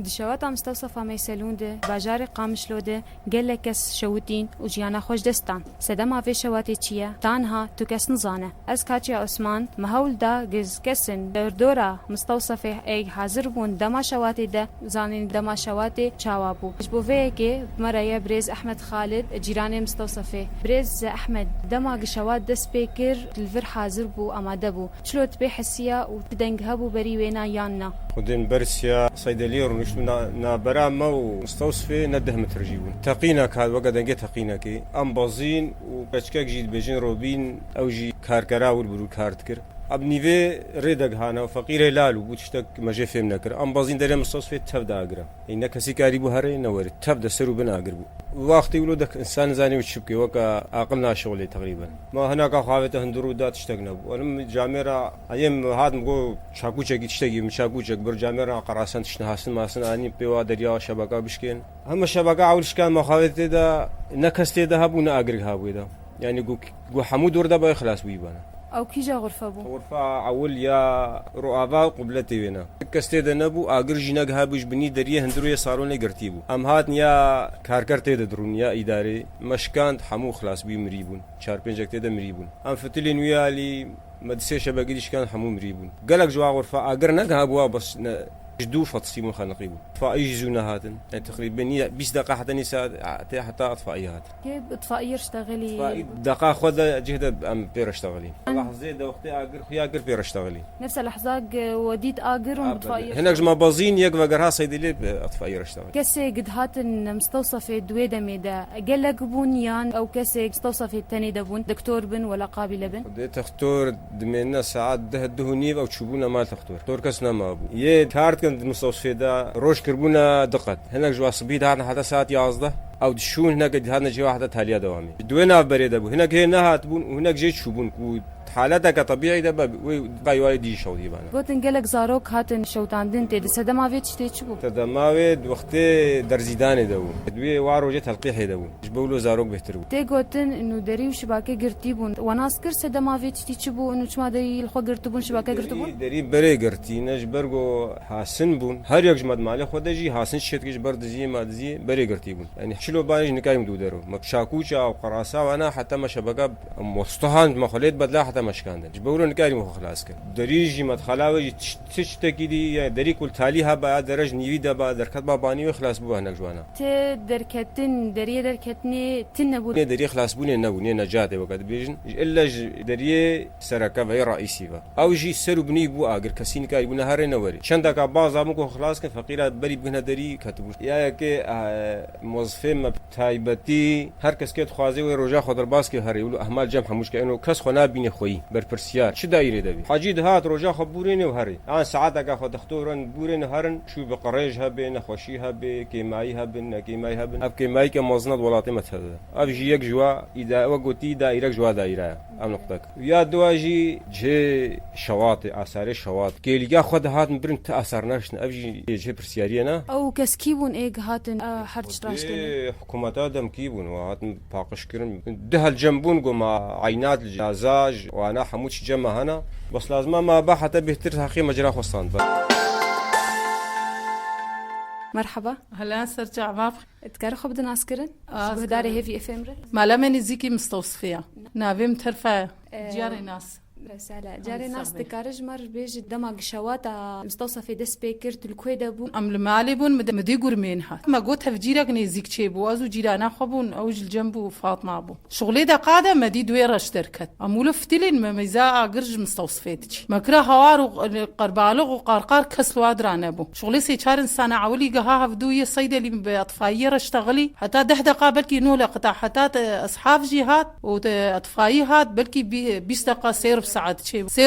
دشوات مستوصفة ميسلون ده باجار قامشلو ده قال كس شوتين وجيانا خوش دستان سدما في شواتي تشيا تانها تكس نزانه از كاتيا عثمان مهول دا جز كسن دردورا مستوصفه اي حاضر بون دما شواتي ده زانين دما شواتي چاوابو جبوفه كي مريا بريز احمد خالد جيران مستوصفه بريز احمد دما قشوات دس بيكر الفر حاضر بو اماده بو شلوت بحسيا وتدنجها بو بري وينا ياننا خدين برسيا صيدليه ورنش نابرا مو مستوصفه نده مترجيبون تقينا كاد وقد انجي تقينا كي ام بازين وبچكك جيد بجين روبين او جي كاركرا والبرو كارتكر اب نيفي ريدك هانا وفقير لالو بوتشتك ماجي فهم نكر ام بازين دري مستوصفه تبدا اقرا ان كسي كاريبو هري نوري تبدا سرو بنا اقربو وقتي ولودك انسان زاني وتشبكي وكا عقلنا شغلي تقريبا ما هناك خاوته هندرو دات اشتقنا ولم جاميرا ايام هاد مغو شاكوچك تشتغي مشاكوچك بر جاميرا قراسن تشنهاسن ماسن اني بيوا دريا شبكه بشكين هم الشبكه عولش كان مخاوته دا نكستي ده هبونا اقرق هابو ده يعني جو حمود ورده با خلاص ويبانا او كيجا غرفه بو غرفه اول يا رؤافا قبلتي وينا كستي ده نبو اگر جنگ هابش بني دريه هندرو صارون قرتيبو ام هات يا كاركرتي ده درون يا اداري مشكان حمو خلاص بي مريبون 4 5 ده مريبون ام فتلين ويالي مدسي شباقيش كان حمو مريبون قالك جوا غرفه اگر نگ هابوا بس جدو فتصيمون خلنقيبو فايجزونا هاتن يعني تقريبا 20 دقيقه حتى نساء حتى اطفائيات كيف اطفائيه اشتغلي دقيقه خذ جهد ام بير اشتغلي لحظه ده وقتي اقر خيا اقر بير اشتغلي نفس اللحظه وديت اقر ومطفائيه هناك جما بازين يق وقرها صيدلي اطفائيه اشتغلي كسي قد هاتن مستوصفه دويده ميدا قال لك بنيان او كسي مستوصفه ثاني دبون دكتور بن ولا قابله بن بديت دكتور دمنا ساعات ده دهني او تشوبونا مال دكتور كسنا ما ابو يه كارت المستوصفه ده روش كربونا دقت هناك جوا صبيت هذا حتى ساعات يازده او دشون هناك هذا جوا واحده تاليه دوامي دوينا بريده ابو هناك هنا هاتبون وهناك جيت شوبون حالتك طبيعي ده باي وايدي شو دي بانا قلت انقلك زاروك هاتن شوتاندن تي سدما فيت تشتيچبو تدما وقت درزيدان دو دوي وارو جت تلقيح دو جبولو زاروك بهترو تي قلتن انه دري شباكه قرتيبون وناسكر سدما فيت تشتيچبو انه چما دري الخو قرتبون شباكه قرتبون دري بري قرتي نجبرغو حسن بون هر يك جمد مال خدجي حسن شت جبر دزي ما دزي بري قرتيبون يعني شلو باج نكايم دودرو مبشاكوچا او قراسا وانا حتى ما شبكه مستهان مخليت بدلا حتى مشكاندن جبولو نكايم مخ خلاص كده دريجي مدخلاوي تشتكي يعني دري كل تاليها بعد درج نيفيدا بعد دركت باباني وخلاص بو هناك جوانا ت دركتن دري دركتني تنبو دري خلاص بوني نبوني نجاته وقت بيجن الا دري سركه وهي رئيسي او جي سرو بني بو اگر كسين كاي بو نهار نوري شندك باز امكو خلاص كان فقيره بري بنا دري كتبو يا كي موظفين تايبتي هر کس که خوازه و روجا خودر باس که هری ولو احمال جمع همش که انه کس خنا بینه خوی بر پرسیار چه دایره دوی حاجی دهات روجا خبورینه و هری آن ساعت که خود دختورن بورن هرن شو بقریج هبه نخوشی هبه کیمایی هبه نکیمایی هبه اب کیمایی که مزند ولات مثلا اب جی یک جوا اذا وقتی دایره جوا دایره ام نقطه یا دواجی جه شواطئ اثار شواطئ که لیگا خود هات برن تاثر نشن اب جه پرسیاری نه او كسكيبون ايج هاتن حرج راشتين حكومات ادم كيبون وهات باقش كرن ده الجنبون مع عينات الجازاج وانا حموش جمع هنا بس لازم ما با حتى بيهتر حقي مجرى خصان مرحبا هلا سرجع باب تكار خو بدنا اسكرن بهداري هيفي اف ام ما لمن زيكي مستوصفيه نافيم ترفع جاري ناس رسالة جاري ناس تكارج مر بيج دماغ شواتا مستوصفة دس بيكر تلكويدا بو ام المالي بون مدي قرمين هات ما قلت هفجيرك نيزيك تشيبو ازو جيرانا خبون اوج الجنبو فاطمه بو شغلي دا قاده مدي دويره اشتركت امول فتلين ما ميزا قرج مستوصفيتش مكره هوار قربالغ وقرقار كسلو ادرانا بو شغلي سي چار انسان عولي قها هفدويه صيدلي باطفائيه اشتغلي حتى 10 دقائق بلكي نولا قطع حتى اصحاب جهات واطفائيات بلكي 20 دقيقه سير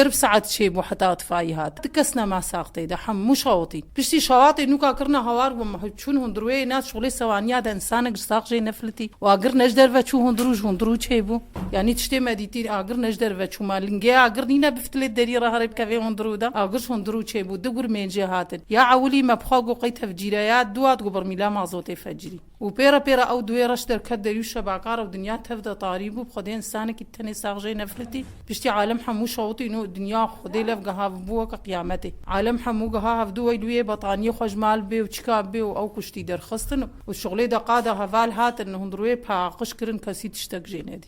بساعة تشيب وحتى اطفائيات تكسنا ما ساقتي ده حم شاوطي بشتي شواطئ نوكا كرنا هوار ومحشون هندروي ناس شغلي سوانيا ده انسان قرصاق جي نفلتي واقر نجدر وشو هندرو تشيبو يعني تشتي مديتي اقر نجدر وشو مالنجي اقر نينا بفتلت دريره هرب كافي هندرو ده اقر هندرو تشيبو دغور من جهات يا عولي مبخاق قيت تفجيريات دوات قبر ميلا مازوتي فجري وبيرا أو دويرش دركت ديوشة باقار ودنيا تفدا طاريبو بخدين سانك التاني ساغجي نفلتي بشتي عالم حمو شوطي إنه الدنيا خدي لفقها بوك قيامتي عالم حمو قها هفدو ويدوية بطانية خجمال بي وشكاب بي أو كشتي در خستن والشغلي دا قادة هفال هات إنه هندروي بها قشكرن كاسي تشتاق جينادي.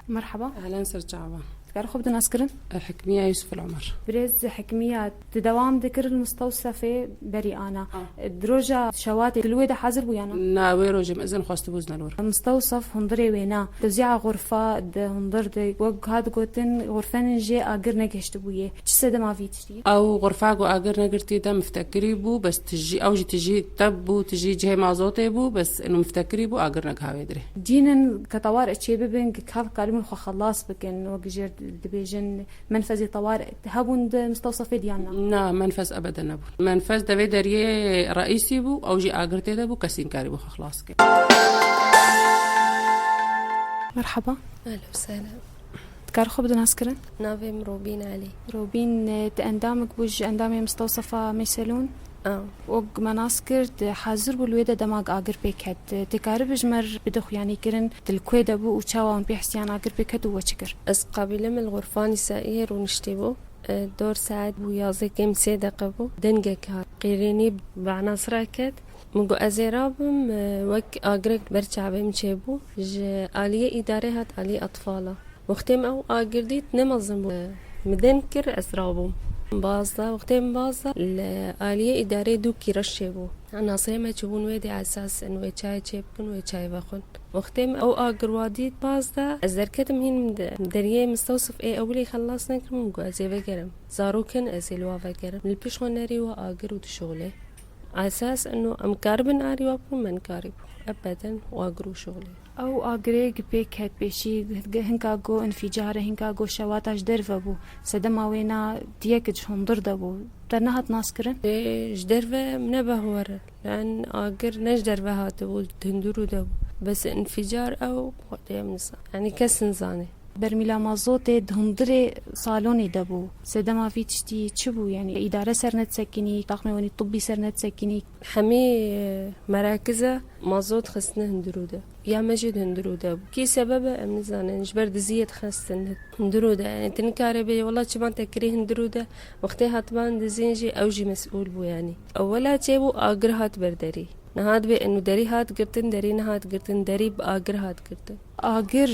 مرحبا أهلا سرجعوا تعرفوا بدنا نذكرن حكمية يوسف العمر بريز حكمية تدوام ذكر المستوصفة بريئانة دروجة شواتي الويدة حاضر بويانا ناوي روجم إذن خواست بوزنا الور المستوصف هندري وينا توزيع غرفة هندر دي وق هاد قوتن غرفان نجي آقر نجهشت بويه تشسد ما في تشتي أو غرفة قو آقر نجرتي ده مفتكري بو بس تجي أو تجي تبو تجي جهة معزوطة بو بس إنه مفتكري بو آقر نجها ويدري دينا كطوارئ شيء ببين كهذا كلام خو خلاص بكن وجر دبيجن منفذ طوارئ هبون مستوصفة ديالنا نا منفذ أبدا نبو منفذ ده دريه رئيسي بو أو جي آقرتي ده بو كسين كاري بو خلاص كده. مرحبا أهلا وسهلا تكارخو بدنا نذكرن نافي روبين علي روبين تأندامك بوج أندامي مستوصفة ميسلون وق مناسكر حاضر بالويدة دماغ آقر بيكت تكارب جمر بدخ يعني كرن تلكويدة بو وشاوان بيحسيان آقر بيكت ووشكر أس قابلة من الغرفان سائر ونشتبو دور ساعد بو يازي كم سيدة قبو دنجك هار قيريني بعناصر كت مگو ازرابم وك آقرك برچع بمشيبو ج آلية إدارة هات آلية أطفالة وقتم أو آقر ديت نمظم بو مدنكر أزرابو بازا وقتين بازا الآلية إدارية دوكي رشيبو عناصر ما تشوفون ويدي على أساس إنه ويتشاي تشيبكن ويتشاي باخن وقتين أو آقر واديت بازا أزركتم هين دريه مستوصف إيه أولي خلصنا كرم مقو أزي بقرم زاروكن أزي لوا بقرم البيش غناري وآقر ودشغلي على أساس إنه أمكاربن آري وابو من كاربو أبدا وآقر وشغلي أو آقريق بيكت بيشي هنكا جو انفجار هنكا جو شواتاش درفة بو سدما وينا ديكج هندر دبو درناها تناسكرن جدرفة منبه ورا لأن آقر نج درفة هاتبو تندرو دبو بس انفجار أو وقتها منصا يعني كس نزاني برميلا مازوتي دهندري صالوني دبو سدما في تشتي تشبو يعني إدارة سرنت سكيني طاقم وني طبي سرنت سكيني حمي مراكزة مازوت خسنه هندروده يا مجد هندروده كي سببه أمن زانه نجبر دزيت خسن هندروده يعني تنكاري بي والله شبان تكري هندروده وقتها هاتبان دزينجي أوجي مسؤول بو يعني أولا تيبو آقر هات بردري نهاد بي إنه دري هات قرتن دري نهات قرتن دري بآقر هات قرتن آقر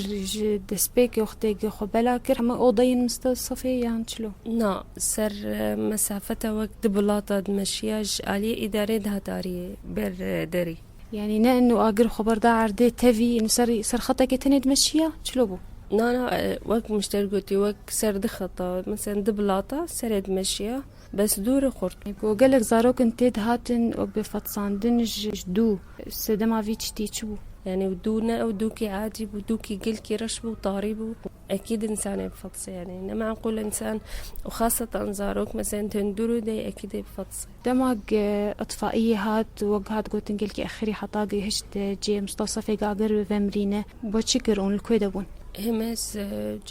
دسبيك وقتك خبلا كر هم أوضين مستوصفة يعني شلو نا سر مسافته وقت بلاطة مشياج آلية إدارة ده داري بر دري يعني نا إنه آقر خبر دا عردي تفي إنه سر خطك تند مشيا شلو بو نا وقت مشترقتي وقت سر دخطة مثلا دبلاطة سرد مشيا بس دور خورت وقالك زاروك انتد هاتن وبفتصان دنج دو سدما فيتش تيتشو يعني ودونا أو دوكي عادي ودوكي قلكي رشبو وطاريبو أكيد إنسان بفطس يعني إنما نقول إنسان وخاصة أنزاروك مثلا تندورو دي أكيد بفطس دماغ أطفائية هات وقهات قوتن قلكي أخري حطاقي هشت جي مستوصفي قاقر بمرينة بوشكرون الكويدبون همس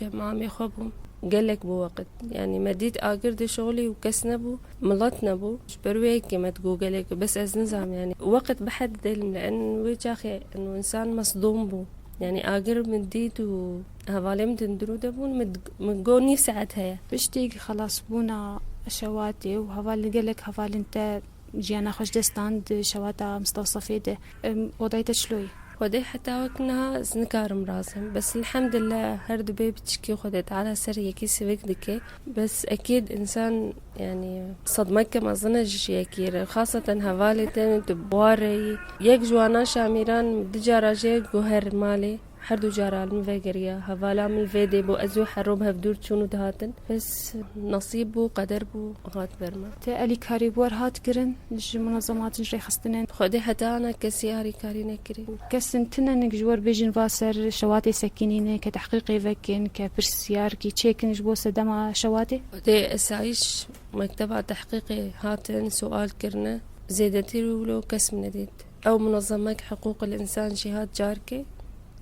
جمامي خبهم قالك بوقت يعني مديت آقر دي شغلي وكسنبو ملطنا بو شبروي كما تقول قالك بس از نظام يعني وقت بحد دلم لأن ويجاخي إنه إنسان مصدوم بو يعني آقر مديت وهوالي متندرو دبون متقوني ساعتها بشتيق خلاص بونا شواتي وهوالي قالك هوالي انت جيانا خوش دستان شواتا مستوصفي ده وضعيت شلوي ودي حتى وكنها زنكار مراسم بس الحمد لله هرد بي بتشكي وخدت على سرية كيس دكي بس أكيد إنسان يعني صدمك ما ظنش يكير خاصة هوالي تاني تبواري يك جوانا شاميران دجارة جيك وهر مالي هردو جارا المفاجرية هوالا من الفيدي بو أزو حروب هفدور تشونو دهاتن بس نصيب بو قدر بو غات برما تألي كاري بور هات كرن لش منظمات نجري خستنين خودي حتى أنا كسياري كاري نكري كسنتنا نجور بيجن فاسر شواتي سكينين كتحقيقي فكين كبرسيار كي تشيكن جبو سدما شواتي خودي أسايش مكتبة تحقيقي هاتن سؤال كرنا زيدتي ولو كسم نديد أو منظمة حقوق الإنسان جهات جاركي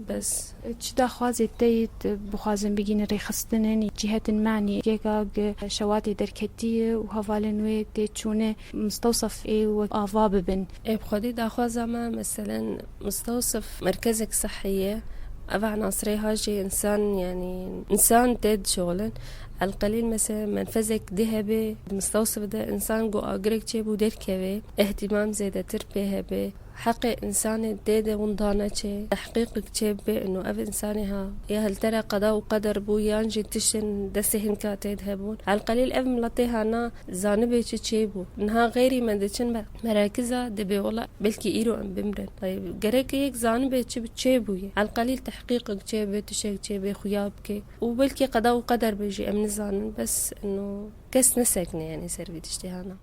بس چدا خوازی تیت بخوازم بگین ریخستنن جهت معنی یکاگ شواتی درکتی و هوالنوی تیچونه مستوصف ای و آوا ببن بخودي داخوازة مثلا مستوصف مركزك صحية أبع عناصري هاجي إنسان يعني إنسان تد شغلا على القليل مثلا منفذك ذهبي المستوصف ده إنسان جو أجرك جيبو دركبي اهتمام زيادة تربيه به حق إنسان ديده ونضانة شيء تحقيقك جيبه إنه أب إنسانها يا هل ترى قضاء وقدر بو يانجي تشن دسهم كاتيد هبون على القليل أب ملطيها أنا زانبه تشيبو إنها غيري من دشن مراكزها دبي والله بلكي إيرو أم بمرن طيب جريك هيك زانبه تشيبو على القليل تحقيقك جيبه تشيك جيبه خيابك وبلكي قضاء وقدر بيجي أمن زانن بس إنه كس نسكني يعني سيرفي تشتهانا